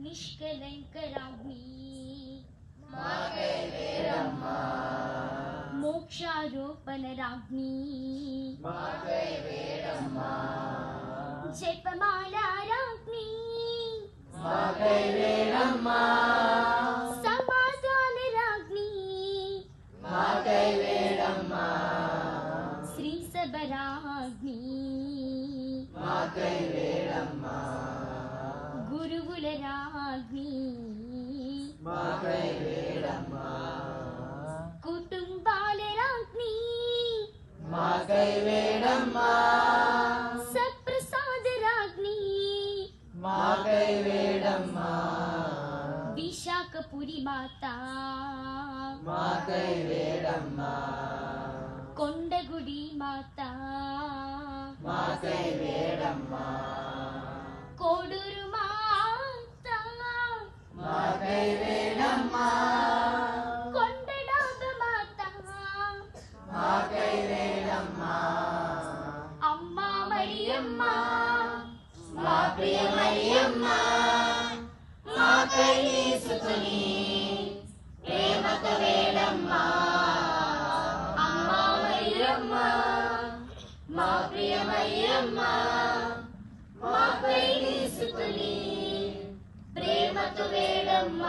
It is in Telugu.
నిష్కలంకరాగ్ని మోక్షారోపణరాగ్ని జపమాలారాగ్ని సమాధానరాగ్ని శ్రీ సబరాగ్ని గురువుల రాగ్ని కుటుంబాల రాగ్ని సత్ప్రసాద రాగ్ని విశాఖపురి మాత కొండగుడి మాత కోడూరు మాత కొండడాబ మాత అమ్మా మరియమ్మ మా ప్రియ మరియమ్మ మా కైసుకుని ప్రేమతో వేడమ్మ అమ్మా మరియమ్మ మా ప్రియ మరియమ్మ మా కైసుకుని ప్రేమతో వేడమ్మ.